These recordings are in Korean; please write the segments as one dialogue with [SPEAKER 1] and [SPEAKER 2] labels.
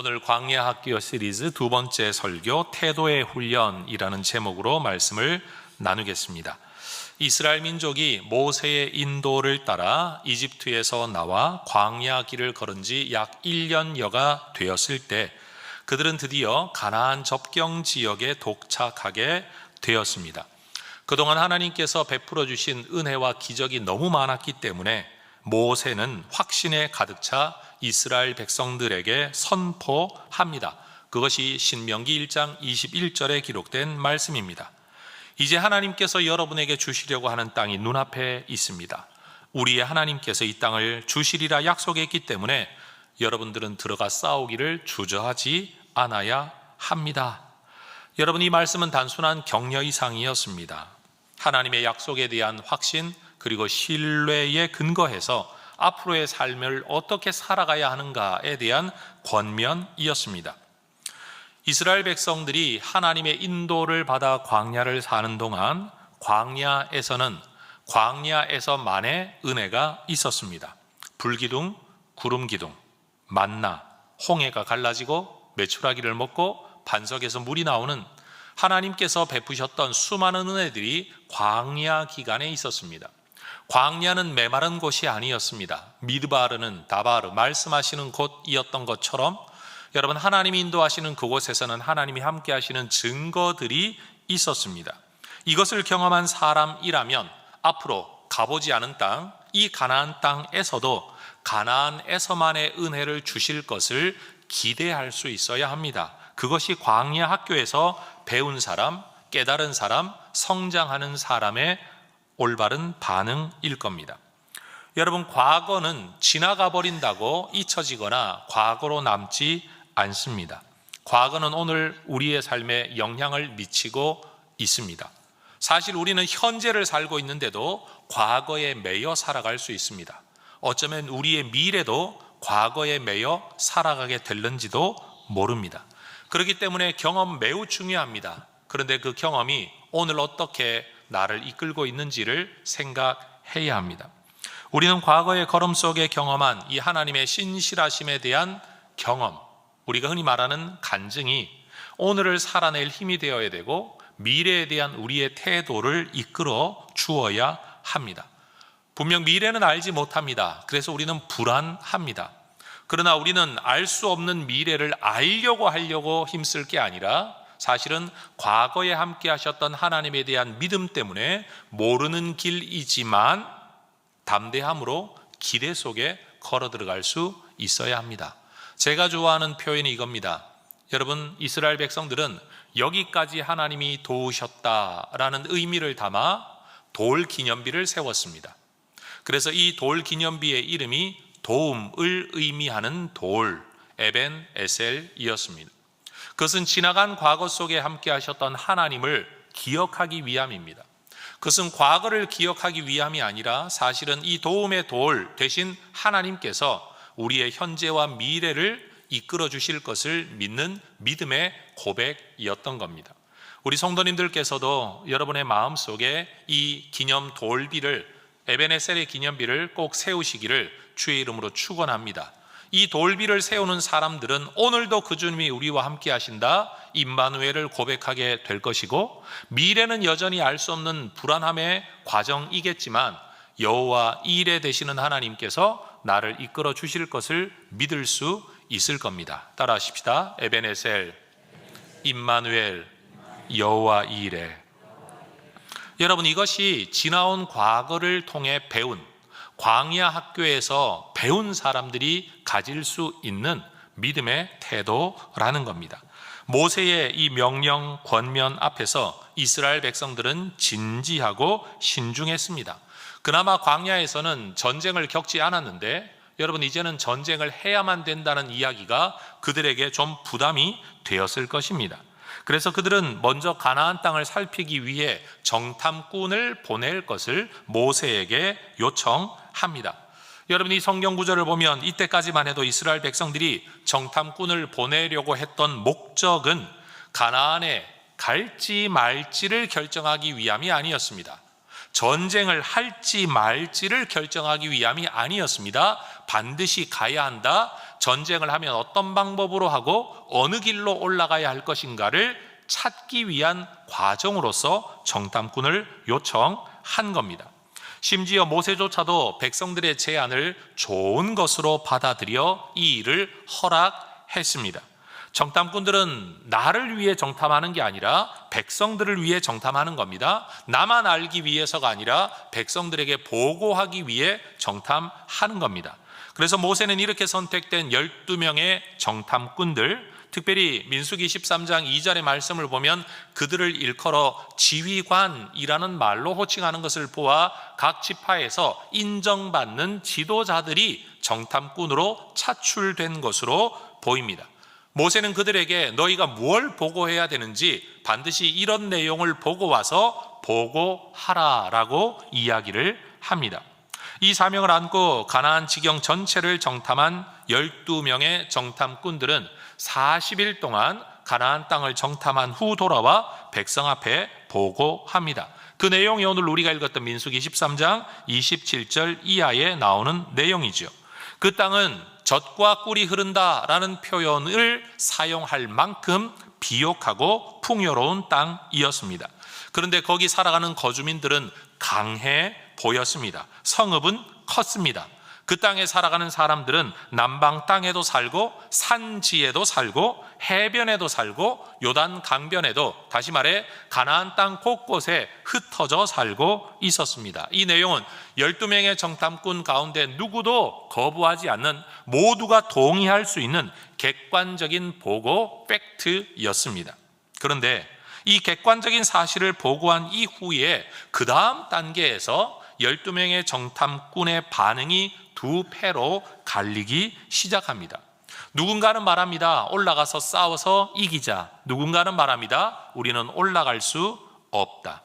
[SPEAKER 1] 오늘 광야 학교 시리즈 두 번째 설교 태도의 훈련이라는 제목으로 말씀을 나누겠습니다. 이스라엘 민족이 모세의 인도를 따라 이집트에서 나와 광야 길을 걸은 지 약 1년여가 되었을 때 그들은 드디어 가나안 접경 지역에 도착하게 되었습니다. 그동안 하나님께서 베풀어 주신 은혜와 기적이 너무 많았기 때문에 모세는 확신에 가득 차 이스라엘 백성들에게 선포합니다. 그것이 신명기 1장 21절에 기록된 말씀입니다. 이제 하나님께서 여러분에게 주시려고 하는 땅이 눈앞에 있습니다. 우리의 하나님께서 이 땅을 주시리라 약속했기 때문에 여러분들은 들어가 싸우기를 주저하지 않아야 합니다. 여러분, 이 말씀은 단순한 격려 이상이었습니다. 하나님의 약속에 대한 확신 그리고 신뢰에 근거해서 앞으로의 삶을 어떻게 살아가야 하는가에 대한 권면이었습니다. 이스라엘 백성들이 하나님의 인도를 받아 광야를 사는 동안 광야에서는 광야에서만의 은혜가 있었습니다. 불기둥, 구름기둥, 만나, 홍해가 갈라지고 메추라기를 먹고 반석에서 물이 나오는 하나님께서 베푸셨던 수많은 은혜들이 광야 기간에 있었습니다. 광야는 메마른 곳이 아니었습니다. 미드바르는 다바르 말씀하시는 곳이었던 것처럼 여러분, 하나님이 인도하시는 그곳에서는 하나님이 함께 하시는 증거들이 있었습니다. 이것을 경험한 사람이라면 앞으로 가보지 않은 땅, 이 가나안 땅에서도 가나안에서만의 은혜를 주실 것을 기대할 수 있어야 합니다. 그것이 광야 학교에서 배운 사람, 깨달은 사람, 성장하는 사람의 올바른 반응일 겁니다. 여러분, 과거는 지나가 버린다고 잊혀지거나 과거로 남지 않습니다. 과거는 오늘 우리의 삶에 영향을 미치고 있습니다. 사실 우리는 현재를 살고 있는데도 과거에 매여 살아갈 수 있습니다. 어쩌면 우리의 미래도 과거에 매여 살아가게 될는지도 모릅니다. 그렇기 때문에 경험 매우 중요합니다. 그런데 그 경험이 오늘 어떻게 나를 이끌고 있는지를 생각해야 합니다. 우리는 과거의 걸음 속에 경험한 이 하나님의 신실하심에 대한 경험, 우리가 흔히 말하는 간증이 오늘을 살아낼 힘이 되어야 되고 미래에 대한 우리의 태도를 이끌어 주어야 합니다. 분명 미래는 알지 못합니다. 그래서 우리는 불안합니다. 그러나 우리는 알 수 없는 미래를 하려고 힘쓸 게 아니라 사실은 과거에 함께 하셨던 하나님에 대한 믿음 때문에 모르는 길이지만 담대함으로 기대 속에 걸어 들어갈 수 있어야 합니다. 제가 좋아하는 표현이 이겁니다. 여러분, 이스라엘 백성들은 여기까지 하나님이 도우셨다라는 의미를 담아 돌 기념비를 세웠습니다. 그래서 이 돌 기념비의 이름이 도움을 의미하는 돌, 에벤 에셀이었습니다. 그것은 지나간 과거 속에 함께 하셨던 하나님을 기억하기 위함입니다. 그것은 과거를 기억하기 위함이 아니라 사실은 이 도움의 돌 대신 하나님께서 우리의 현재와 미래를 이끌어 주실 것을 믿는 믿음의 고백이었던 겁니다. 우리 성도님들께서도 여러분의 마음속에 이 기념 돌비를, 에벤에셀의 기념비를 꼭 세우시기를 주의 이름으로 축원합니다. 이 돌비를 세우는 사람들은 오늘도 그 주님이 우리와 함께 하신다, 임마누엘을 고백하게 될 것이고, 미래는 여전히 알 수 없는 불안함의 과정이겠지만 여호와 이레 되시는 하나님께서 나를 이끌어 주실 것을 믿을 수 있을 겁니다. 따라 하십시다. 에벤에셀, 임마누엘, 여호와 이레. 여러분, 이것이 지나온 과거를 통해 배운, 광야 학교에서 배운 사람들이 가질 수 있는 믿음의 태도라는 겁니다. 모세의 이 명령 권면 앞에서 이스라엘 백성들은 진지하고 신중했습니다. 그나마 광야에서는 전쟁을 겪지 않았는데 여러분, 이제는 전쟁을 해야만 된다는 이야기가 그들에게 좀 부담이 되었을 것입니다. 그래서 그들은 먼저 가나안 땅을 살피기 위해 정탐꾼을 보낼 것을 모세에게 요청합니다. 여러분, 이 성경 구절을 보면 이때까지만 해도 이스라엘 백성들이 정탐꾼을 보내려고 했던 목적은 가나안에 갈지 말지를 결정하기 위함이 아니었습니다. 전쟁을 할지 말지를 결정하기 위함이 아니었습니다. 반드시 가야 한다. 전쟁을 하면 어떤 방법으로 하고 어느 길로 올라가야 할 것인가를 찾기 위한 과정으로서 정탐꾼을 요청한 겁니다. 심지어 모세조차도 백성들의 제안을 좋은 것으로 받아들여 이 일을 허락했습니다. 정탐꾼들은 나를 위해 정탐하는 게 아니라 백성들을 위해 정탐하는 겁니다. 나만 알기 위해서가 아니라 백성들에게 보고하기 위해 정탐하는 겁니다. 그래서 모세는 이렇게 선택된 12명의 정탐꾼들, 특별히 민수기 13장 2절의 말씀을 보면 그들을 일컬어 지휘관이라는 말로 호칭하는 것을 보아 각 지파에서 인정받는 지도자들이 정탐꾼으로 차출된 것으로 보입니다. 모세는 그들에게 너희가 무엇을 보고해야 되는지 반드시 이런 내용을 보고 와서 보고하라라고 이야기를 합니다. 이 사명을 안고 가나안 지경 전체를 정탐한 12명의 정탐꾼들은 40일 동안 가나안 땅을 정탐한 후 돌아와 백성 앞에 보고합니다. 그 내용이 오늘 우리가 읽었던 민수기 13장 27절 이하에 나오는 내용이죠. 그 땅은 젖과 꿀이 흐른다라는 표현을 사용할 만큼 비옥하고 풍요로운 땅이었습니다. 그런데 거기 살아가는 거주민들은 강해 보였습니다. 성읍은 컸습니다. 그 땅에 살아가는 사람들은 남방 땅에도 살고 산지에도 살고 해변에도 살고 요단 강변에도, 다시 말해 가나안 땅 곳곳에 흩어져 살고 있었습니다. 이 내용은 12명의 정탐꾼 가운데 누구도 거부하지 않는, 모두가 동의할 수 있는 객관적인 보고 팩트였습니다. 그런데 이 객관적인 사실을 보고한 이후에 그 다음 단계에서 12명의 정탐꾼의 반응이 두 패로 갈리기 시작합니다. 누군가는 말합니다. 올라가서 싸워서 이기자. 누군가는 말합니다. 우리는 올라갈 수 없다.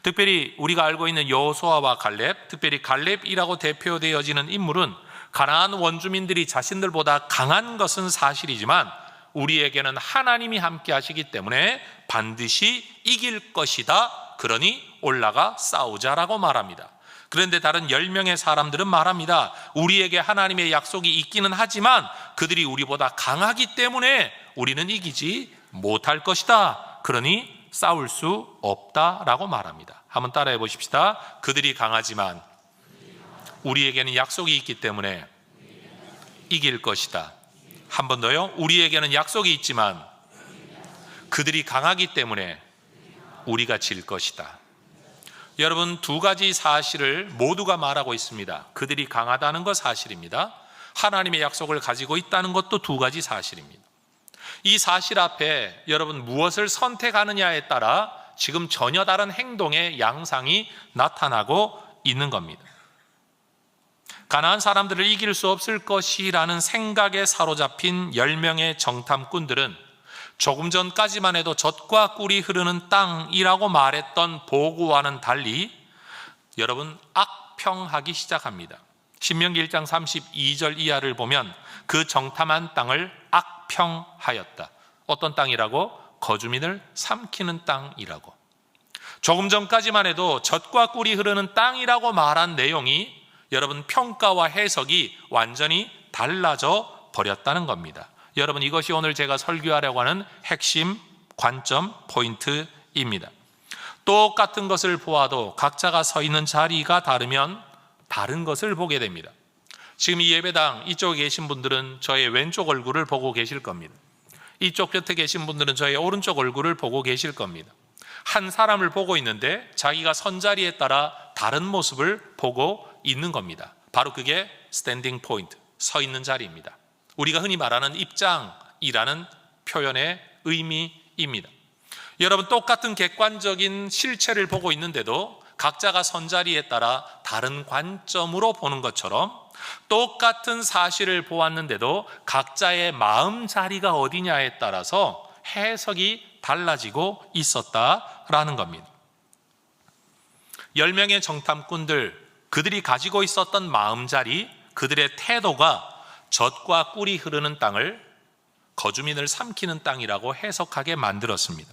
[SPEAKER 1] 특별히 우리가 알고 있는 여호수아와 갈렙, 특별히 갈렙이라고 대표되어지는 인물은 가나안 원주민들이 자신들보다 강한 것은 사실이지만 우리에게는 하나님이 함께 하시기 때문에 반드시 이길 것이다. 그러니 올라가 싸우자라고 말합니다. 그런데 다른 10명의 사람들은 말합니다. 우리에게 하나님의 약속이 있기는 하지만 그들이 우리보다 강하기 때문에 우리는 이기지 못할 것이다. 그러니 싸울 수 없다라고 말합니다. 한번 따라해 보십시다. 그들이 강하지만 우리에게는 약속이 있기 때문에 이길 것이다. 한 번 더요. 우리에게는 약속이 있지만 그들이 강하기 때문에 우리가 질 것이다. 여러분, 두 가지 사실을 모두가 말하고 있습니다. 그들이 강하다는 것 사실입니다. 하나님의 약속을 가지고 있다는 것도 두 가지 사실입니다. 이 사실 앞에 여러분 무엇을 선택하느냐에 따라 지금 전혀 다른 행동의 양상이 나타나고 있는 겁니다. 가나안 사람들을 이길 수 없을 것이라는 생각에 사로잡힌 10명의 정탐꾼들은 조금 전까지만 해도 젖과 꿀이 흐르는 땅이라고 말했던 보고와는 달리 여러분 악평하기 시작합니다. 신명기 1장 32절 이하를 보면 그 정탐한 땅을 악평하였다. 어떤 땅이라고? 거주민을 삼키는 땅이라고. 조금 전까지만 해도 젖과 꿀이 흐르는 땅이라고 말한 내용이 여러분 평가와 해석이 완전히 달라져 버렸다는 겁니다. 여러분, 이것이 오늘 제가 설교하려고 하는 핵심 관점 포인트입니다. 똑같은 것을 보아도 각자가 서 있는 자리가 다르면 다른 것을 보게 됩니다. 지금 이 예배당 이쪽에 계신 분들은 저의 왼쪽 얼굴을 보고 계실 겁니다. 이쪽 곁에 계신 분들은 저의 오른쪽 얼굴을 보고 계실 겁니다. 한 사람을 보고 있는데 자기가 선 자리에 따라 다른 모습을 보고 있는 겁니다. 바로 그게 스탠딩 포인트, 서 있는 자리입니다. 우리가 흔히 말하는 입장이라는 표현의 의미입니다. 여러분, 똑같은 객관적인 실체를 보고 있는데도 각자가 선 자리에 따라 다른 관점으로 보는 것처럼 똑같은 사실을 보았는데도 각자의 마음 자리가 어디냐에 따라서 해석이 달라지고 있었다라는 겁니다. 10명의 정탐꾼들, 그들이 가지고 있었던 마음 자리, 그들의 태도가 젖과 꿀이 흐르는 땅을 거주민을 삼키는 땅이라고 해석하게 만들었습니다.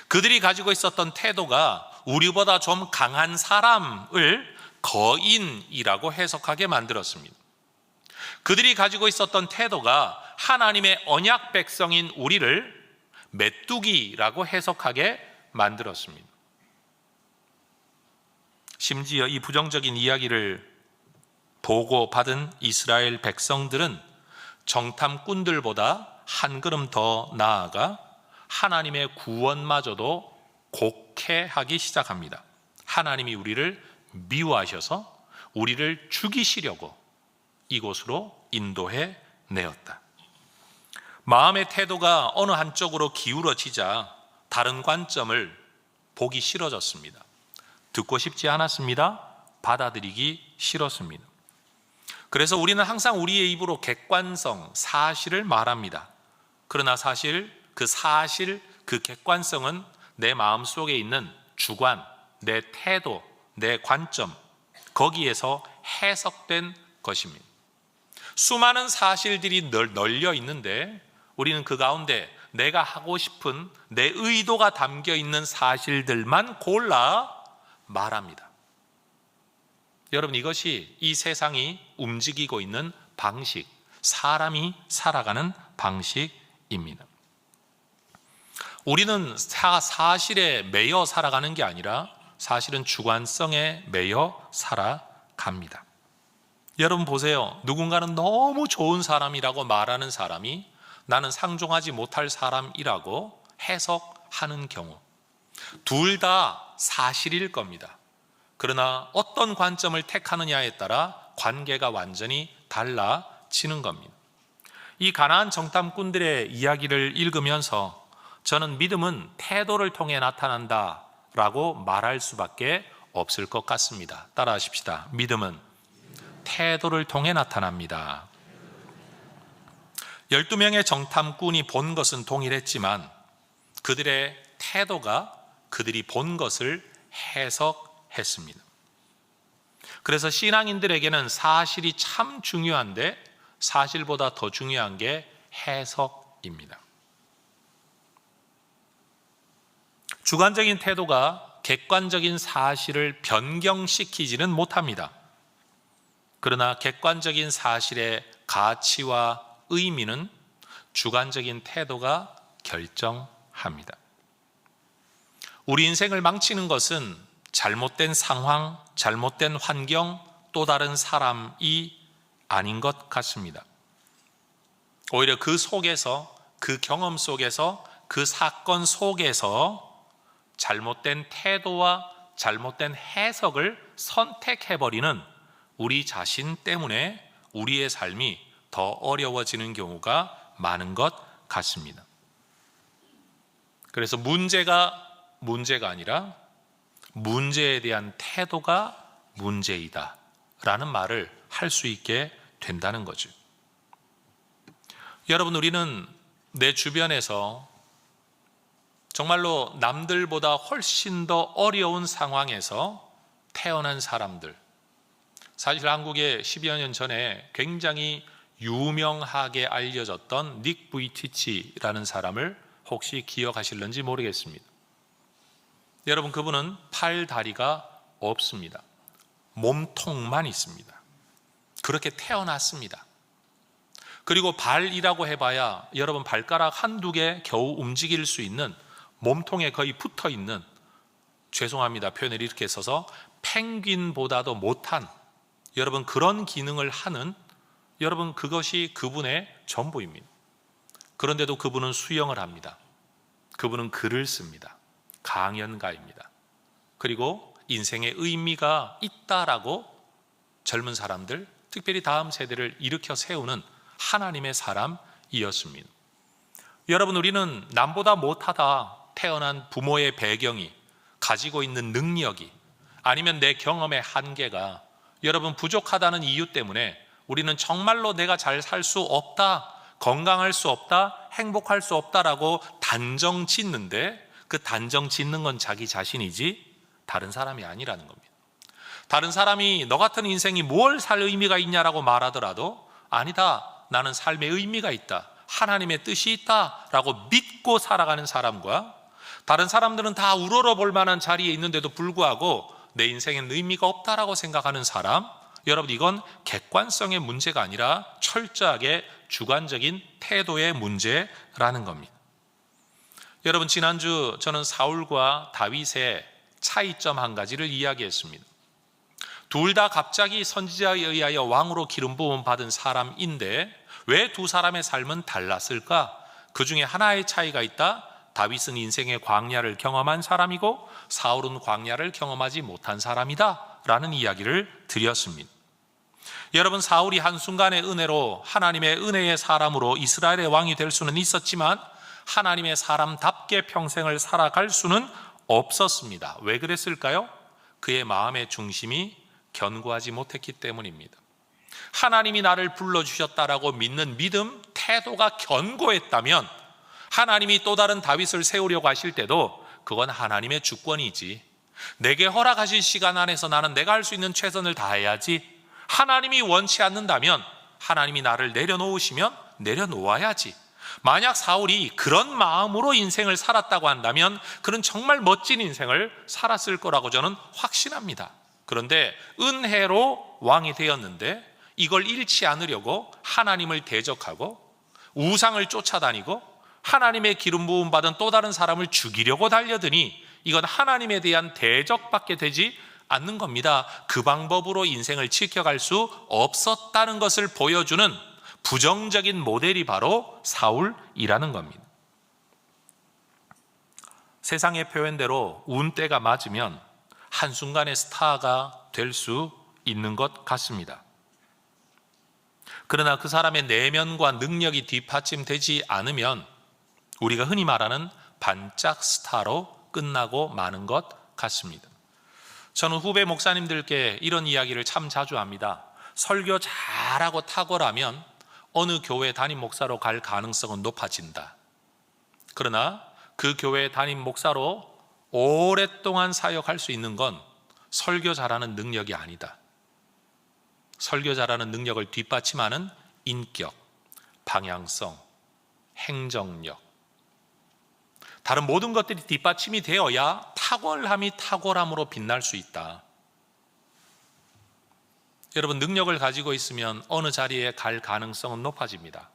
[SPEAKER 1] 그들이 가지고 있었던 태도가 우리보다 좀 강한 사람을 거인이라고 해석하게 만들었습니다. 그들이 가지고 있었던 태도가 하나님의 언약 백성인 우리를 메뚜기라고 해석하게 만들었습니다. 심지어 이 부정적인 이야기를 보고 받은 이스라엘 백성들은 정탐꾼들보다 한 걸음 더 나아가 하나님의 구원마저도 곡해하기 시작합니다. 하나님이 우리를 미워하셔서 우리를 죽이시려고 이곳으로 인도해 내었다. 마음의 태도가 어느 한쪽으로 기울어지자 다른 관점을 보기 싫어졌습니다. 듣고 싶지 않았습니다. 받아들이기 싫었습니다. 그래서 우리는 항상 우리의 입으로 객관성, 사실을 말합니다. 그러나 사실, 그 객관성은 내 마음속에 있는 주관, 내 태도, 내 관점, 거기에서 해석된 것입니다. 수많은 사실들이 널려 있는데 우리는 그 가운데 내가 하고 싶은 내 의도가 담겨 있는 사실들만 골라 말합니다. 여러분, 이것이 이 세상이 움직이고 있는 방식, 사람이 살아가는 방식입니다. 우리는 사실에 매여 살아가는 게 아니라 사실은 주관성에 매여 살아갑니다. 여러분 보세요. 누군가는 너무 좋은 사람이라고 말하는 사람이 나는 상종하지 못할 사람이라고 해석하는 경우, 둘 다 사실일 겁니다. 그러나 어떤 관점을 택하느냐에 따라 관계가 완전히 달라지는 겁니다. 이 가나안 정탐꾼들의 이야기를 읽으면서 저는 믿음은 태도를 통해 나타난다 라고 말할 수밖에 없을 것 같습니다. 따라하십시다. 믿음은 태도를 통해 나타납니다. 12명의 정탐꾼이 본 것은 동일했지만 그들의 태도가 그들이 본 것을 해석했습니다. 그래서 신앙인들에게는 사실이 참 중요한데 사실보다 더 중요한 게 해석입니다. 주관적인 태도가 객관적인 사실을 변경시키지는 못합니다. 그러나 객관적인 사실의 가치와 의미는 주관적인 태도가 결정합니다. 우리 인생을 망치는 것은 잘못된 상황, 잘못된 환경, 또 다른 사람이 아닌 것 같습니다. 오히려 그 속에서, 그 경험 속에서, 그 사건 속에서 잘못된 태도와 잘못된 해석을 선택해버리는 우리 자신 때문에 우리의 삶이 더 어려워지는 경우가 많은 것 같습니다. 그래서 문제가 아니라 문제에 대한 태도가 문제이다 라는 말을 할 수 있게 된다는 거죠. 여러분, 우리는 내 주변에서 정말로 남들보다 훨씬 더 어려운 상황에서 태어난 사람들, 사실 한국에 10여 년 전에 굉장히 유명하게 알려졌던 닉 부이티치라는 사람을 혹시 기억하실는지 모르겠습니다. 여러분, 그분은 팔, 다리가 없습니다. 몸통만 있습니다. 그렇게 태어났습니다. 그리고 발이라고 해봐야 여러분 발가락 한두 개 겨우 움직일 수 있는, 몸통에 거의 붙어 있는, 죄송합니다 표현을 이렇게 써서, 펭귄보다도 못한 여러분 그런 기능을 하는, 여러분 그것이 그분의 전부입니다. 그런데도 그분은 수영을 합니다. 그분은 글을 씁니다. 강연가입니다. 그리고 인생의 의미가 있다라고 젊은 사람들, 특별히 다음 세대를 일으켜 세우는 하나님의 사람이었습니다. 여러분, 우리는 남보다 못하다 태어난 부모의 배경이, 가지고 있는 능력이, 아니면 내 경험의 한계가 여러분 부족하다는 이유 때문에 우리는 정말로 내가 잘 살 수 없다, 건강할 수 없다, 행복할 수 없다라고 단정 짓는데, 그 단정 짓는 건 자기 자신이지 다른 사람이 아니라는 겁니다. 다른 사람이 너 같은 인생이 뭘 살 의미가 있냐라고 말하더라도, 아니다, 나는 삶의 의미가 있다, 하나님의 뜻이 있다라고 믿고 살아가는 사람과 다른 사람들은 다 우러러 볼 만한 자리에 있는데도 불구하고 내 인생엔 의미가 없다라고 생각하는 사람, 여러분, 이건 객관성의 문제가 아니라 철저하게 주관적인 태도의 문제라는 겁니다. 여러분, 지난주 저는 사울과 다윗의 차이점 한 가지를 이야기했습니다. 둘 다 갑자기 선지자에 의하여 왕으로 기름 부음 받은 사람인데 왜 두 사람의 삶은 달랐을까? 그 중에 하나의 차이가 있다. 다윗은 인생의 광야를 경험한 사람이고 사울은 광야를 경험하지 못한 사람이다 라는 이야기를 드렸습니다. 여러분, 사울이 한순간의 은혜로 하나님의 은혜의 사람으로 이스라엘의 왕이 될 수는 있었지만 하나님의 사람답게 평생을 살아갈 수는 없었습니다. 왜 그랬을까요? 그의 마음의 중심이 견고하지 못했기 때문입니다. 하나님이 나를 불러주셨다라고 믿는 믿음, 태도가 견고했다면 하나님이 또 다른 다윗을 세우려고 하실 때도 그건 하나님의 주권이지, 내게 허락하신 시간 안에서 나는 내가 할 수 있는 최선을 다해야지, 하나님이 원치 않는다면 하나님이 나를 내려놓으시면 내려놓아야지. 만약 사울이 그런 마음으로 인생을 살았다고 한다면 그는 정말 멋진 인생을 살았을 거라고 저는 확신합니다. 그런데 은혜로 왕이 되었는데 이걸 잃지 않으려고 하나님을 대적하고 우상을 쫓아다니고 하나님의 기름 부음 받은 또 다른 사람을 죽이려고 달려드니 이건 하나님에 대한 대적밖에 되지 않는 겁니다. 그 방법으로 인생을 지켜갈 수 없었다는 것을 보여주는 부정적인 모델이 바로 사울이라는 겁니다. 세상의 표현대로 운때가 맞으면 한순간에 스타가 될 수 있는 것 같습니다. 그러나 그 사람의 내면과 능력이 뒷받침되지 않으면 우리가 흔히 말하는 반짝 스타로 끝나고 마는 것 같습니다. 저는 후배 목사님들께 이런 이야기를 참 자주 합니다. 설교 잘하고 탁월하면 어느 교회 담임 목사로 갈 가능성은 높아진다. 그러나 그 교회 담임 목사로 오랫동안 사역할 수 있는 건 설교 잘하는 능력이 아니다. 설교 잘하는 능력을 뒷받침하는 인격, 방향성, 행정력, 다른 모든 것들이 뒷받침이 되어야 탁월함이 탁월함으로 빛날 수 있다. 여러분, 능력을 가지고 있으면 어느 자리에 갈 가능성은 높아집니다.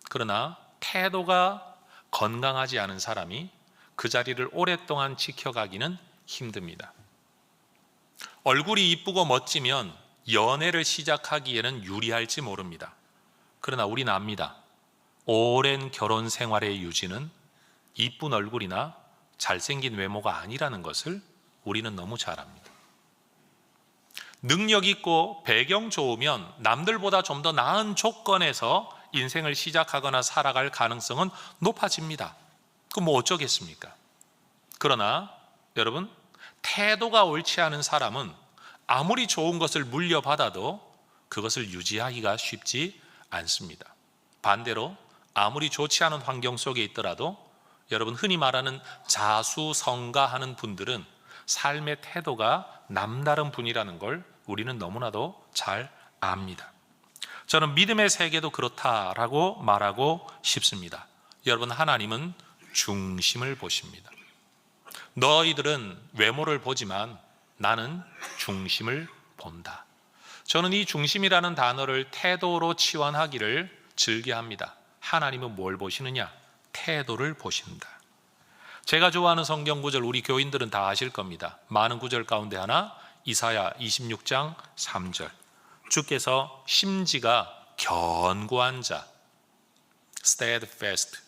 [SPEAKER 1] 그러나 태도가 건강하지 않은 사람이 그 자리를 오랫동안 지켜가기는 힘듭니다. 얼굴이 이쁘고 멋지면 연애를 시작하기에는 유리할지 모릅니다. 그러나 우리는 압니다. 오랜 결혼 생활의 유지는 이쁜 얼굴이나 잘생긴 외모가 아니라는 것을 우리는 너무 잘 압니다. 능력 있고 배경 좋으면 남들보다 좀 더 나은 조건에서 인생을 시작하거나 살아갈 가능성은 높아집니다. 그럼 뭐 어쩌겠습니까? 그러나 여러분, 태도가 옳지 않은 사람은 아무리 좋은 것을 물려받아도 그것을 유지하기가 쉽지 않습니다. 반대로 아무리 좋지 않은 환경 속에 있더라도 여러분, 흔히 말하는 자수성가하는 분들은 삶의 태도가 남다른 분이라는 걸 우리는 너무나도 잘 압니다. 저는 믿음의 세계도 그렇다라고 말하고 싶습니다. 여러분, 하나님은 중심을 보십니다. 너희들은 외모를 보지만 나는 중심을 본다. 저는 이 중심이라는 단어를 태도로 치환하기를 즐겨합니다. 하나님은 뭘 보시느냐? 태도를 보신다. 제가 좋아하는 성경 구절 우리 교인들은 다 아실 겁니다. 많은 구절 가운데 하나, 이사야 26장 3절. 주께서 심지가 견고한 자, steadfast.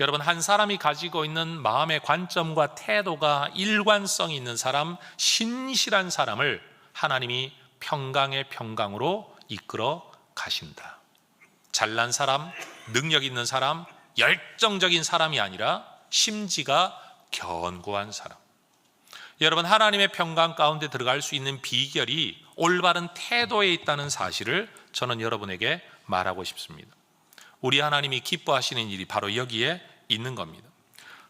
[SPEAKER 1] 여러분, 한 사람이 가지고 있는 마음의 관점과 태도가 일관성이 있는 사람, 신실한 사람을 하나님이 평강의 평강으로 이끌어 가신다. 잘난 사람, 능력 있는 사람, 열정적인 사람이 아니라 심지가 견고한 사람. 여러분, 하나님의 평강 가운데 들어갈 수 있는 비결이 올바른 태도에 있다는 사실을 저는 여러분에게 말하고 싶습니다. 우리 하나님이 기뻐하시는 일이 바로 여기에 있는 겁니다.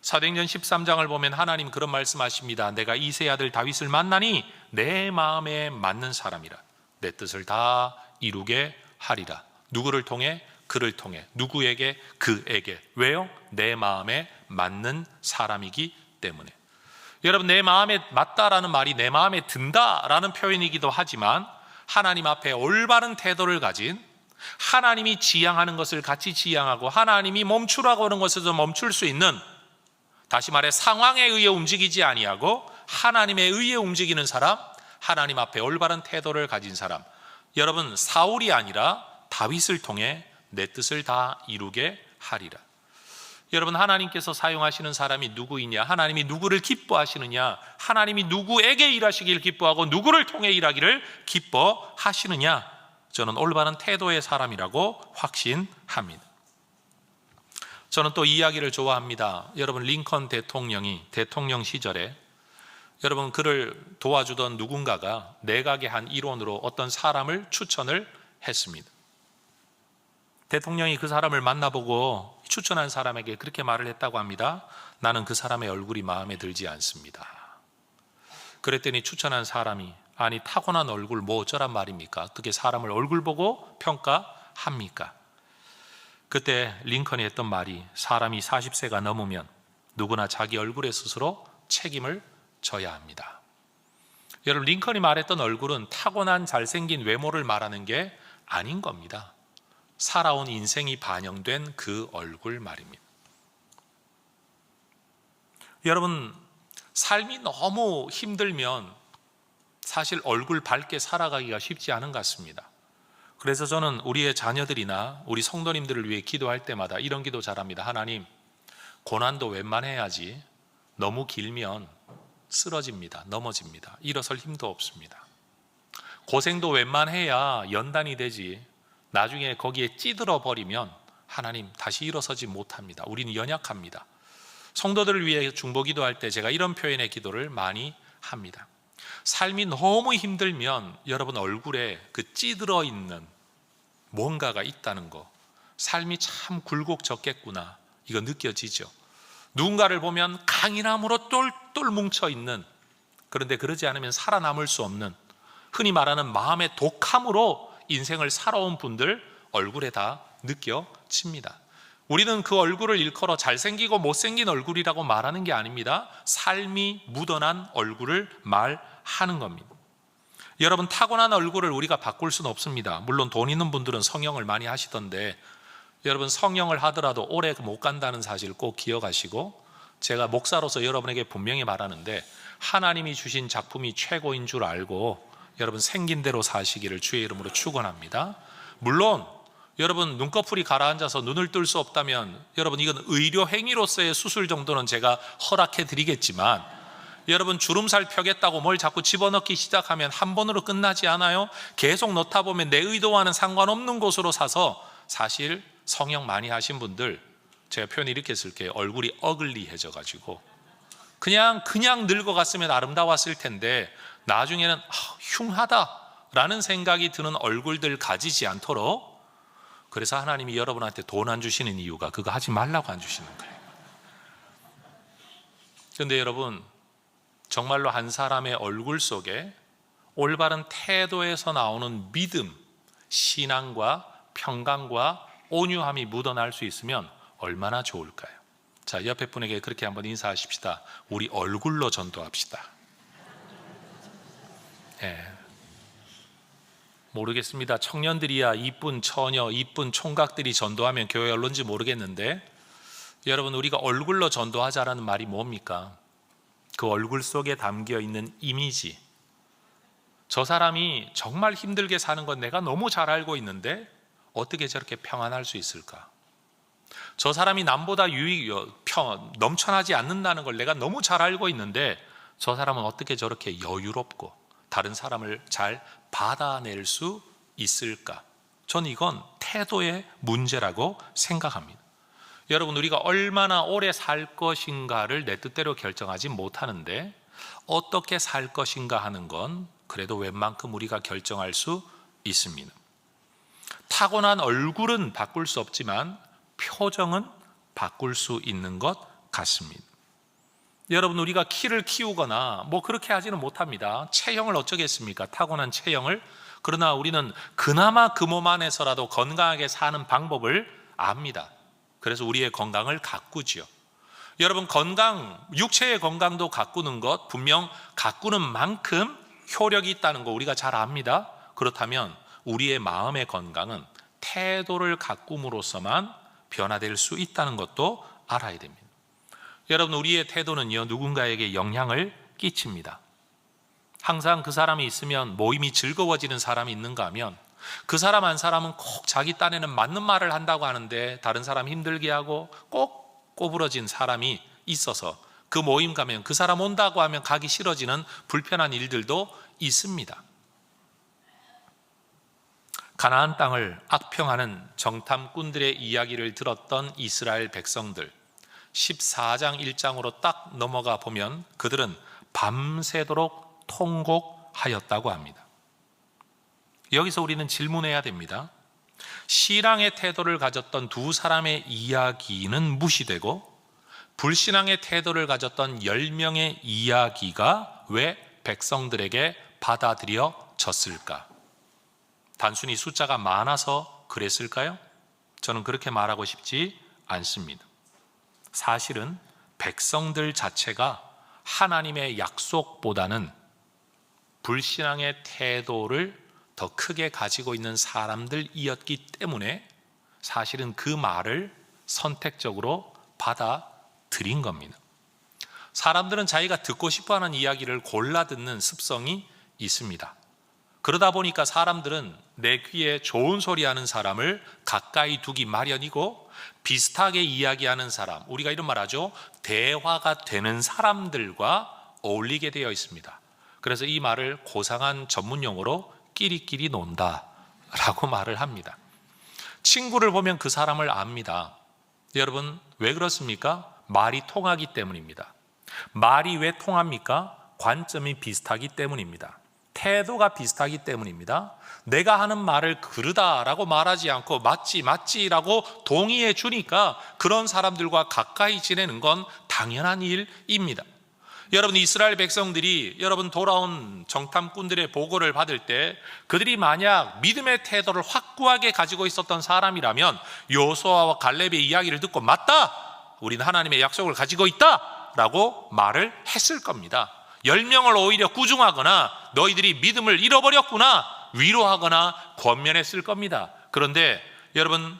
[SPEAKER 1] 사도행전 13장을 보면 하나님 그런 말씀하십니다. 내가 이새의 아들 다윗을 만나니 내 마음에 맞는 사람이라. 내 뜻을 다 이루게 하리라. 누구를 통해? 그를 통해. 누구에게? 그에게. 왜요? 내 마음에 맞는 사람이기 때문에. 여러분, 내 마음에 맞다라는 말이 내 마음에 든다라는 표현이기도 하지만 하나님 앞에 올바른 태도를 가진, 하나님이 지향하는 것을 같이 지향하고 하나님이 멈추라고 하는 것에서 멈출 수 있는, 다시 말해 상황에 의해 움직이지 아니하고 하나님에 의해 움직이는 사람, 하나님 앞에 올바른 태도를 가진 사람. 여러분, 사울이 아니라 다윗을 통해 내 뜻을 다 이루게 하리라. 여러분, 하나님께서 사용하시는 사람이 누구이냐, 하나님이 누구를 기뻐하시느냐, 하나님이 누구에게 일하시길 기뻐하고 누구를 통해 일하기를 기뻐하시느냐, 저는 올바른 태도의 사람이라고 확신합니다. 저는 또 이 이야기를 좋아합니다. 여러분, 링컨 대통령이 대통령 시절에 여러분 그를 도와주던 누군가가 내각의 한 일원으로 어떤 사람을 추천을 했습니다. 대통령이 그 사람을 만나보고 추천한 사람에게 그렇게 말을 했다고 합니다. 나는 그 사람의 얼굴이 마음에 들지 않습니다. 그랬더니 추천한 사람이, 아니 타고난 얼굴 뭐 어쩌란 말입니까? 어떻게 사람을 얼굴 보고 평가합니까? 그때 링컨이 했던 말이, 사람이 40세가 넘으면 누구나 자기 얼굴에 스스로 책임을 져야 합니다. 여러분, 링컨이 말했던 얼굴은 타고난 잘생긴 외모를 말하는 게 아닌 겁니다. 살아온 인생이 반영된 그 얼굴 말입니다. 여러분, 삶이 너무 힘들면 사실 얼굴 밝게 살아가기가 쉽지 않은 것 같습니다. 그래서 저는 우리의 자녀들이나 우리 성도님들을 위해 기도할 때마다 이런 기도 잘합니다. 하나님, 고난도 웬만해야지 너무 길면 쓰러집니다. 넘어집니다. 일어설 힘도 없습니다. 고생도 웬만해야 연단이 되지 나중에 거기에 찌들어 버리면 하나님 다시 일어서지 못합니다. 우리는 연약합니다. 성도들을 위해 중보기도 할 때 제가 이런 표현의 기도를 많이 합니다. 삶이 너무 힘들면 여러분 얼굴에 그 찌들어 있는 뭔가가 있다는 거, 삶이 참 굴곡졌겠구나, 이거 느껴지죠. 누군가를 보면 강인함으로 똘똘 뭉쳐있는, 그런데 그러지 않으면 살아남을 수 없는, 흔히 말하는 마음의 독함으로 인생을 살아온 분들 얼굴에 다 느껴집니다. 우리는 그 얼굴을 일컬어 잘생기고 못생긴 얼굴이라고 말하는 게 아닙니다. 삶이 묻어난 얼굴을 말하는 겁니다. 여러분, 타고난 얼굴을 우리가 바꿀 수는 없습니다. 물론 돈 있는 분들은 성형을 많이 하시던데, 여러분 성형을 하더라도 오래 못 간다는 사실 꼭 기억하시고, 제가 목사로서 여러분에게 분명히 말하는데 하나님이 주신 작품이 최고인 줄 알고 여러분 생긴 대로 사시기를 주의 이름으로 축원합니다. 물론 여러분 눈꺼풀이 가라앉아서 눈을 뜰 수 없다면 여러분 이건 의료 행위로서의 수술 정도는 제가 허락해 드리겠지만, 여러분 주름살 펴겠다고 뭘 자꾸 집어넣기 시작하면 한 번으로 끝나지 않아요? 계속 넣다 보면 내 의도와는 상관없는 곳으로 사서, 사실 성형 많이 하신 분들 제가 표현 이렇게 쓸게요. 얼굴이 어글리해져 가지고 그냥 늙어갔으면 아름다웠을 텐데 나중에는 흉하다라는 생각이 드는 얼굴들 가지지 않도록, 그래서 하나님이 여러분한테 돈 안 주시는 이유가 그거 하지 말라고 안 주시는 거예요. 그런데 여러분, 정말로 한 사람의 얼굴 속에 올바른 태도에서 나오는 믿음, 신앙과 평강과 온유함이 묻어날 수 있으면 얼마나 좋을까요? 자, 옆에 분에게 그렇게 한번 인사하십시다. 우리 얼굴로 전도합시다. 모르겠습니다. 청년들이야 이쁜 처녀, 이쁜 총각들이 전도하면 교회 얼른지 모르겠는데, 여러분 우리가 얼굴로 전도하자라는 말이 뭡니까? 그 얼굴 속에 담겨 있는 이미지, 저 사람이 정말 힘들게 사는 건 내가 너무 잘 알고 있는데 어떻게 저렇게 평안할 수 있을까? 저 사람이 남보다 넘쳐나지 않는다는 걸 내가 너무 잘 알고 있는데 저 사람은 어떻게 저렇게 여유롭고 다른 사람을 잘 받아낼 수 있을까? 전 이건 태도의 문제라고 생각합니다. 여러분, 우리가 얼마나 오래 살 것인가를 내 뜻대로 결정하지 못하는데 어떻게 살 것인가 하는 건 그래도 웬만큼 우리가 결정할 수 있습니다. 타고난 얼굴은 바꿀 수 없지만 표정은 바꿀 수 있는 것 같습니다. 여러분, 우리가 키를 키우거나 뭐 그렇게 하지는 못합니다. 체형을 어쩌겠습니까? 타고난 체형을. 그러나 우리는 그나마 그 몸 안에서라도 건강하게 사는 방법을 압니다. 그래서 우리의 건강을 가꾸지요. 여러분, 육체의 건강도 가꾸는 것, 분명 가꾸는 만큼 효력이 있다는 거 우리가 잘 압니다. 그렇다면 우리의 마음의 건강은 태도를 가꿈으로써만 변화될 수 있다는 것도 알아야 됩니다. 여러분, 우리의 태도는요, 누군가에게 영향을 끼칩니다. 항상 그 사람이 있으면 모임이 즐거워지는 사람이 있는가 하면, 그 사람 한 사람은 꼭 자기 딴에는 맞는 말을 한다고 하는데 다른 사람 힘들게 하고 꼭 꼬부러진 사람이 있어서 그 모임 가면 그 사람 온다고 하면 가기 싫어지는 불편한 일들도 있습니다. 가나안 땅을 악평하는 정탐꾼들의 이야기를 들었던 이스라엘 백성들, 14장 1장으로 딱 넘어가 보면 그들은 밤새도록 통곡하였다고 합니다. 여기서 우리는 질문해야 됩니다. 신앙의 태도를 가졌던 두 사람의 이야기는 무시되고 불신앙의 태도를 가졌던 10명의 이야기가 왜 백성들에게 받아들여졌을까? 단순히 숫자가 많아서 그랬을까요? 저는 그렇게 말하고 싶지 않습니다. 사실은 백성들 자체가 하나님의 약속보다는 불신앙의 태도를 더 크게 가지고 있는 사람들이었기 때문에 사실은 그 말을 선택적으로 받아들인 겁니다. 사람들은 자기가 듣고 싶어하는 이야기를 골라 듣는 습성이 있습니다. 그러다 보니까 사람들은 내 귀에 좋은 소리 하는 사람을 가까이 두기 마련이고, 비슷하게 이야기하는 사람, 우리가 이런 말 하죠, 대화가 되는 사람들과 어울리게 되어 있습니다. 그래서 이 말을 고상한 전문 용어로 끼리끼리 논다 라고 말을 합니다. 친구를 보면 그 사람을 압니다. 여러분, 왜 그렇습니까? 말이 통하기 때문입니다. 말이 왜 통합니까? 관점이 비슷하기 때문입니다. 태도가 비슷하기 때문입니다. 내가 하는 말을 그러다라고 말하지 않고 맞지라고 동의해 주니까 그런 사람들과 가까이 지내는 건 당연한 일입니다. 여러분, 이스라엘 백성들이 여러분 돌아온 정탐꾼들의 보고를 받을 때 그들이 만약 믿음의 태도를 확고하게 가지고 있었던 사람이라면 여호수아와 갈렙의 이야기를 듣고 맞다! 우리는 하나님의 약속을 가지고 있다! 라고 말을 했을 겁니다. 10명을 오히려 꾸중하거나 너희들이 믿음을 잃어버렸구나 위로하거나 권면했을 겁니다. 그런데 여러분,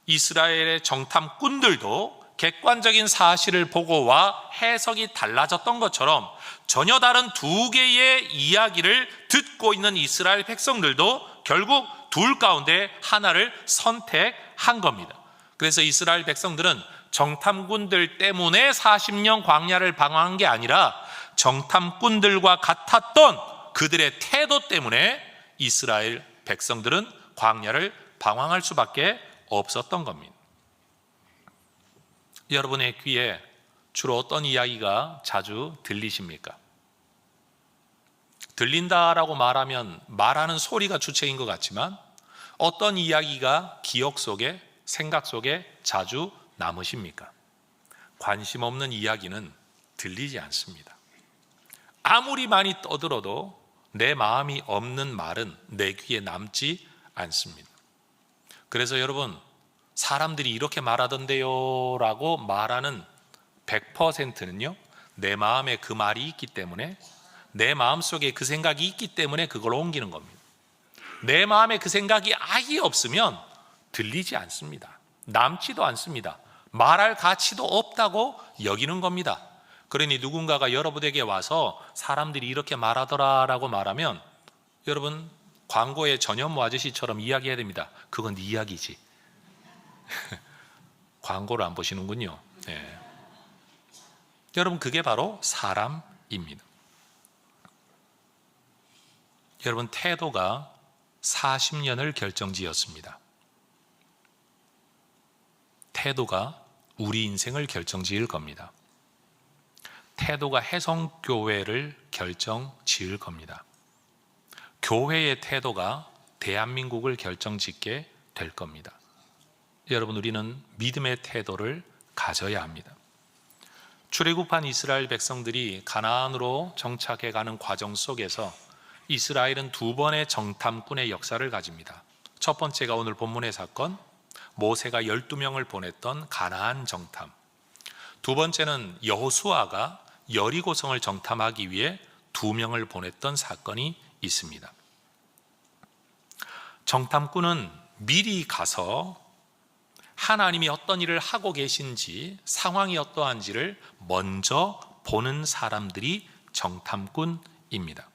[SPEAKER 1] 이스라엘의 정탐꾼들도 객관적인 사실을 보고와 해석이 달라졌던 것처럼 전혀 다른 두 개의 이야기를 듣고 있는 이스라엘 백성들도 결국 둘 가운데 하나를 선택한 겁니다. 그래서 이스라엘 백성들은 정탐꾼들 때문에 40년 광야를 방황한 게 아니라 정탐꾼들과 같았던 그들의 태도 때문에 이스라엘 백성들은 광야를 방황할 수밖에 없었던 겁니다. 여러분의 귀에 주로 어떤 이야기가 자주 들리십니까? 들린다라고 말하면 말하는 소리가 주체인 것 같지만 어떤 이야기가 기억 속에, 생각 속에 자주 남으십니까? 관심 없는 이야기는 들리지 않습니다. 아무리 많이 떠들어도 내 마음이 없는 말은 내 귀에 남지 않습니다. 그래서 여러분, 사람들이 이렇게 말하던데요 라고 말하는 100%는요 내 마음에 그 말이 있기 때문에, 내 마음속에 그 생각이 있기 때문에 그걸 옮기는 겁니다. 내 마음에 그 생각이 아예 없으면 들리지 않습니다. 남지도 않습니다. 말할 가치도 없다고 여기는 겁니다. 그러니 누군가가 여러분에게 와서 사람들이 이렇게 말하더라 라고 말하면 여러분, 광고의 전현무 아저씨처럼 이야기해야 됩니다. 그건 네 이야기지. 광고를 안 보시는군요. 네. 여러분, 그게 바로 사람입니다. 여러분, 태도가 40년을 결정지었습니다. 태도가 우리 인생을 결정지을 겁니다. 태도가 해성교회를 결정지을 겁니다. 교회의 태도가 대한민국을 결정짓게 될 겁니다. 여러분, 우리는 믿음의 태도를 가져야 합니다. 출애굽한 이스라엘 백성들이 가나안으로 정착해가는 과정 속에서 이스라엘은 두 번의 정탐꾼의 역사를 가집니다. 첫 번째가 오늘 본문의 사건, 모세가 12명을 보냈던 가나안 정탐. 두 번째는 여호수아가 여리고성을 정탐하기 위해 2명을 보냈던 사건이 있습니다. 정탐꾼은 미리 가서 하나님이 어떤 일을 하고 계신지, 상황이 어떠한지를 먼저 보는 사람들이 정탐꾼입니다.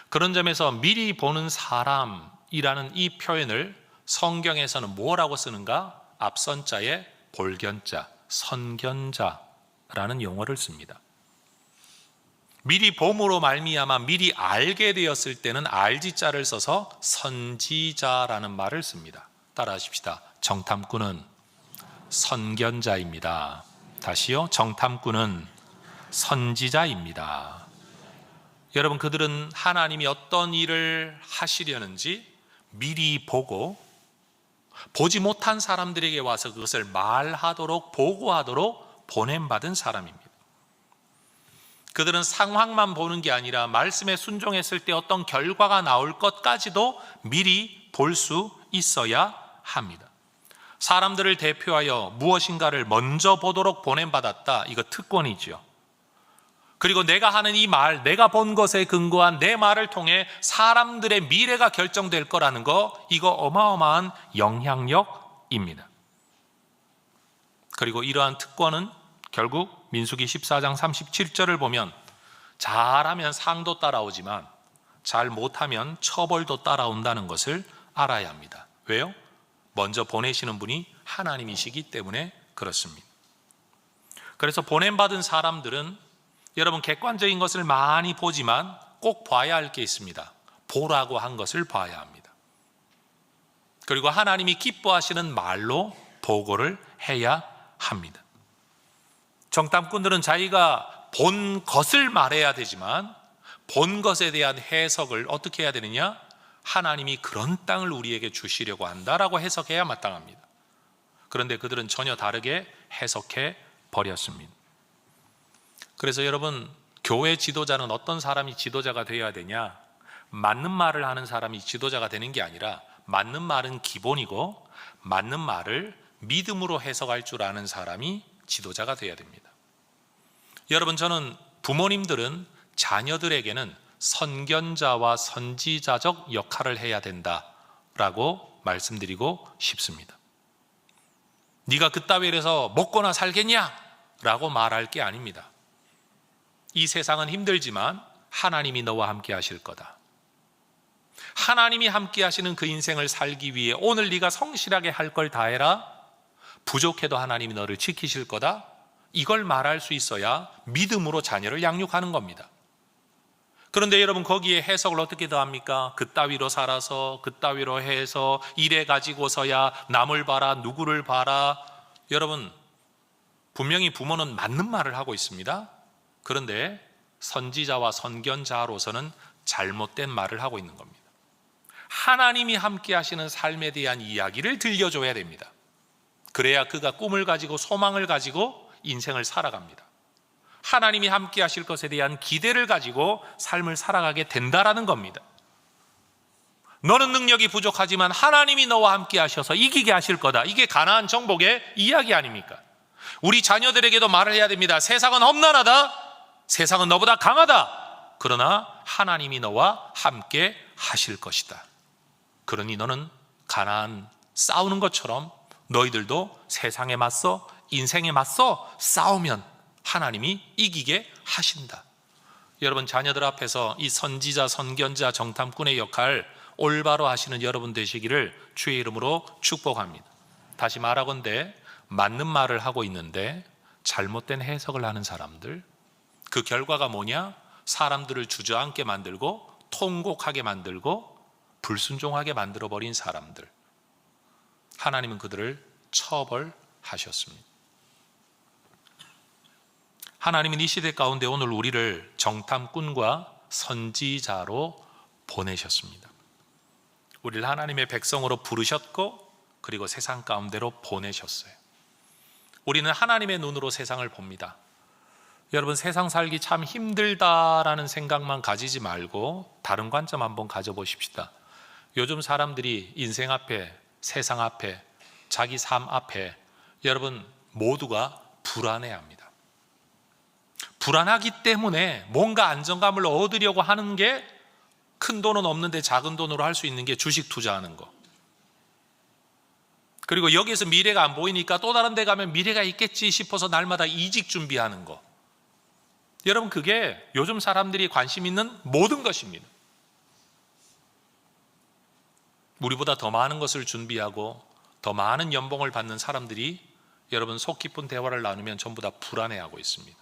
[SPEAKER 1] 그런 점에서 미리 보는 사람이라는 이 표현을 성경에서는 뭐라고 쓰는가? 앞선자에 볼견자, 선견자라는 용어를 씁니다. 미리 봄으로 말미암아 미리 알게 되었을 때는 알지자를 써서 선지자라는 말을 씁니다. 따라하십시다. 정탐꾼은 선견자입니다. 다시요. 정탐꾼은 선지자입니다. 여러분, 그들은 하나님이 어떤 일을 하시려는지 미리 보고 보지 못한 사람들에게 와서 그것을 말하도록, 보고하도록 보냄받은 사람입니다. 그들은 상황만 보는 게 아니라 말씀에 순종했을 때 어떤 결과가 나올 것까지도 미리 볼 수 있어야 합니다. 사람들을 대표하여 무엇인가를 먼저 보도록 보냄받았다. 이거 특권이죠. 그리고 내가 하는 이 말, 내가 본 것에 근거한 내 말을 통해 사람들의 미래가 결정될 거라는 거, 이거 어마어마한 영향력입니다. 그리고 이러한 특권은 결국 민수기 14장 37절을 보면 잘하면 상도 따라오지만 잘 못하면 처벌도 따라온다는 것을 알아야 합니다. 왜요? 먼저 보내시는 분이 하나님이시기 때문에 그렇습니다. 그래서 보냄받은 사람들은 여러분, 객관적인 것을 많이 보지만 꼭 봐야 할 게 있습니다. 보라고 한 것을 봐야 합니다. 그리고 하나님이 기뻐하시는 말로 보고를 해야 합니다. 정탐꾼들은 자기가 본 것을 말해야 되지만 본 것에 대한 해석을 어떻게 해야 되느냐? 하나님이 그런 땅을 우리에게 주시려고 한다라고 해석해야 마땅합니다. 그런데 그들은 전혀 다르게 해석해 버렸습니다. 그래서 여러분, 교회 지도자는 어떤 사람이 지도자가 되어야 되냐? 맞는 말을 하는 사람이 지도자가 되는 게 아니라 맞는 말은 기본이고 맞는 말을 믿음으로 해석할 줄 아는 사람이 지도자가 되어야 됩니다. 여러분, 저는 부모님들은 자녀들에게는 선견자와 선지자적 역할을 해야 된다라고 말씀드리고 싶습니다. 네가 그따위로 해서 먹거나 살겠냐? 라고 말할 게 아닙니다. 이 세상은 힘들지만 하나님이 너와 함께 하실 거다. 하나님이 함께 하시는 그 인생을 살기 위해 오늘 네가 성실하게 할 걸 다 해라. 부족해도 하나님이 너를 지키실 거다. 이걸 말할 수 있어야 믿음으로 자녀를 양육하는 겁니다. 그런데 여러분, 거기에 해석을 어떻게 더합니까? 그따위로 살아서, 그따위로 해서, 이래 가지고서야 남을 봐라, 누구를 봐라. 여러분, 분명히 부모는 맞는 말을 하고 있습니다. 그런데 선지자와 선견자로서는 잘못된 말을 하고 있는 겁니다. 하나님이 함께 하시는 삶에 대한 이야기를 들려줘야 됩니다. 그래야 그가 꿈을 가지고 소망을 가지고 인생을 살아갑니다. 하나님이 함께 하실 것에 대한 기대를 가지고 삶을 살아가게 된다라는 겁니다. 너는 능력이 부족하지만 하나님이 너와 함께 하셔서 이기게 하실 거다. 이게 가나안 정복의 이야기 아닙니까? 우리 자녀들에게도 말을 해야 됩니다. 세상은 험난하다. 세상은 너보다 강하다. 그러나 하나님이 너와 함께 하실 것이다. 그러니 너는 가나안 싸우는 것처럼 너희들도 세상에 맞서, 인생에 맞서 싸우면 하나님이 이기게 하신다. 여러분, 자녀들 앞에서 이 선지자, 선견자, 정탐꾼의 역할 올바로 하시는 여러분 되시기를 주의 이름으로 축복합니다. 다시 말하건대 맞는 말을 하고 있는데 잘못된 해석을 하는 사람들, 그 결과가 뭐냐? 사람들을 주저앉게 만들고 통곡하게 만들고 불순종하게 만들어버린 사람들, 하나님은 그들을 처벌하셨습니다. 하나님은 이 시대 가운데 오늘 우리를 정탐꾼과 선지자로 보내셨습니다. 우리를 하나님의 백성으로 부르셨고 그리고 세상 가운데로 보내셨어요. 우리는 하나님의 눈으로 세상을 봅니다. 여러분, 세상 살기 참 힘들다라는 생각만 가지지 말고 다른 관점 한번 가져보십시다. 요즘 사람들이 인생 앞에, 세상 앞에, 자기 삶 앞에 여러분 모두가 불안해합니다. 불안하기 때문에 뭔가 안정감을 얻으려고 하는 게, 큰 돈은 없는데 작은 돈으로 할 수 있는 게 주식 투자하는 거. 그리고 여기에서 미래가 안 보이니까 또 다른 데 가면 미래가 있겠지 싶어서 날마다 이직 준비하는 거. 여러분, 그게 요즘 사람들이 관심 있는 모든 것입니다. 우리보다 더 많은 것을 준비하고 더 많은 연봉을 받는 사람들이 여러분 속 깊은 대화를 나누면 전부 다 불안해하고 있습니다.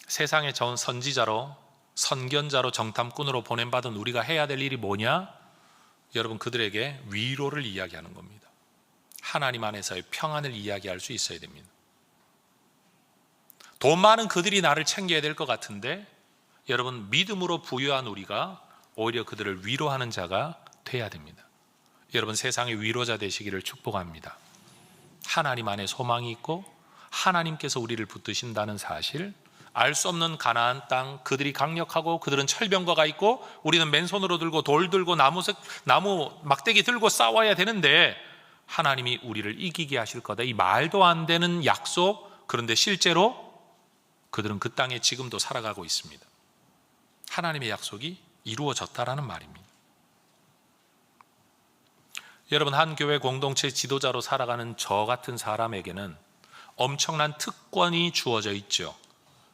[SPEAKER 1] 세상의 전 선지자로, 선견자로, 정탐꾼으로 보냄받은 우리가 해야 될 일이 뭐냐? 여러분, 그들에게 위로를 이야기하는 겁니다. 하나님 안에서의 평안을 이야기할 수 있어야 됩니다. 돈 많은 그들이 나를 챙겨야 될 것 같은데, 여러분, 믿음으로 부유한 우리가 오히려 그들을 위로하는 자가 돼야 됩니다. 여러분, 세상의 위로자 되시기를 축복합니다. 하나님 안에 소망이 있고 하나님께서 우리를 붙드신다는 사실, 알 수 없는 가나안 땅, 그들이 강력하고 그들은 철병거가 있고 우리는 맨손으로 들고 돌 들고 나무 막대기 들고 싸워야 되는데 하나님이 우리를 이기게 하실 거다, 이 말도 안 되는 약속. 그런데 실제로 그들은 그 땅에 지금도 살아가고 있습니다. 하나님의 약속이 이루어졌다라는 말입니다. 여러분, 한 교회 공동체 지도자로 살아가는 저 같은 사람에게는 엄청난 특권이 주어져 있죠.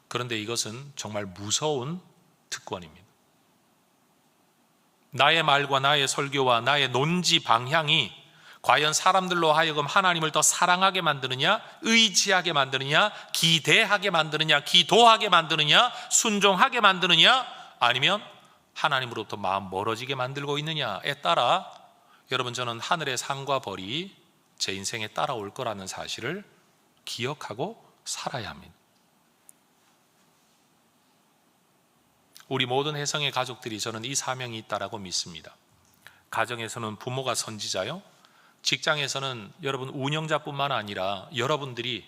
[SPEAKER 1] 그런데 이것은 정말 무서운 특권입니다. 나의 말과 나의 설교와 나의 논지 방향이 과연 사람들로 하여금 하나님을 더 사랑하게 만드느냐, 의지하게 만드느냐, 기대하게 만드느냐, 기도하게 만드느냐, 순종하게 만드느냐, 아니면 하나님으로부터 마음 멀어지게 만들고 있느냐에 따라 여러분, 저는 하늘의 상과 벌이 제 인생에 따라올 거라는 사실을 기억하고 살아야 합니다. 우리 모든 혜성의 가족들이 저는 이 사명이 있다라고 믿습니다. 가정에서는 부모가 선지자요, 직장에서는 여러분 운영자뿐만 아니라 여러분들이,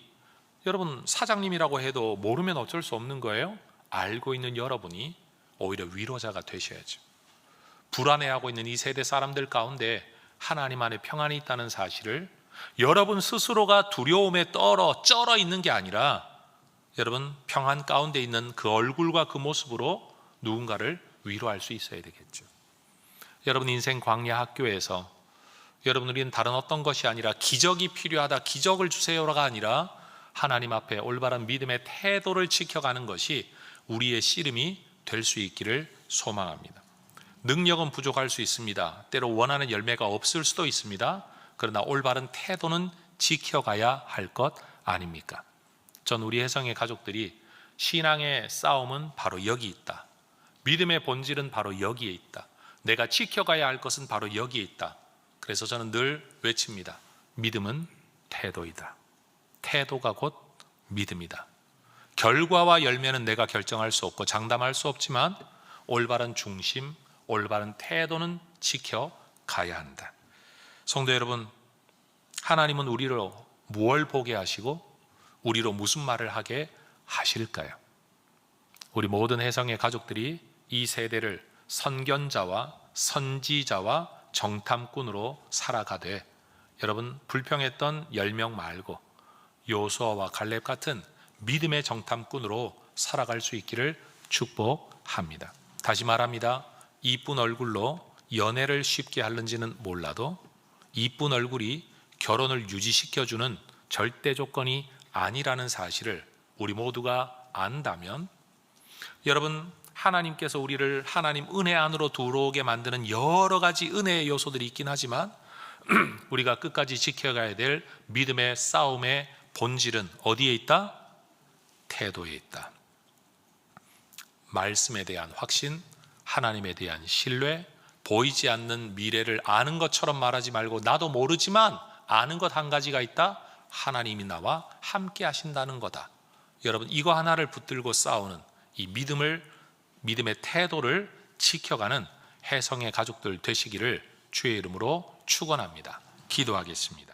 [SPEAKER 1] 여러분 사장님이라고 해도 모르면 어쩔 수 없는 거예요. 알고 있는 여러분이 오히려 위로자가 되셔야죠. 불안해하고 있는 이 세대 사람들 가운데 하나님 안에 평안이 있다는 사실을 여러분 스스로가 두려움에 쩔어 있는 게 아니라 여러분 평안 가운데 있는 그 얼굴과 그 모습으로 누군가를 위로할 수 있어야 되겠죠. 여러분 인생 광야 학교에서 여러분, 우리는 다른 어떤 것이 아니라 기적이 필요하다, 기적을 주세요가 아니라 하나님 앞에 올바른 믿음의 태도를 지켜가는 것이 우리의 씨름이 될 수 있기를 소망합니다. 능력은 부족할 수 있습니다. 때로 원하는 열매가 없을 수도 있습니다. 그러나 올바른 태도는 지켜가야 할 것 아닙니까? 전 우리 혜성의 가족들이 신앙의 싸움은 바로 여기 있다, 믿음의 본질은 바로 여기에 있다, 내가 지켜가야 할 것은 바로 여기에 있다. 그래서 저는 늘 외칩니다. 믿음은 태도이다. 태도가 곧 믿음이다. 결과와 열매는 내가 결정할 수 없고 장담할 수 없지만 올바른 중심, 올바른 태도는 지켜가야 한다. 성도 여러분, 하나님은 우리로 무엇을 보게 하시고 우리로 무슨 말을 하게 하실까요? 우리 모든 혜성의 가족들이 이 세대를 선견자와 선지자와 정탐꾼으로 살아가되 여러분 불평했던 10명 말고 요수아와 갈렙 같은 믿음의 정탐꾼으로 살아갈 수 있기를 축복합니다. 다시 말합니다. 이쁜 얼굴로 연애를 쉽게 하는지는 몰라도 이쁜 얼굴이 결혼을 유지시켜주는 절대 조건이 아니라는 사실을 우리 모두가 안다면 여러분, 하나님께서 우리를 하나님 은혜 안으로 들어오게 만드는 여러 가지 은혜의 요소들이 있긴 하지만 우리가 끝까지 지켜가야 될 믿음의 싸움의 본질은 어디에 있다? 태도에 있다. 말씀에 대한 확신, 하나님에 대한 신뢰, 보이지 않는 미래를 아는 것처럼 말하지 말고 나도 모르지만 아는 것 한 가지가 있다. 하나님이 나와 함께 하신다는 거다. 여러분, 이거 하나를 붙들고 싸우는 이 믿음의 태도를 지켜가는 혜성의 가족들 되시기를 주의 이름으로 축원합니다. 기도하겠습니다.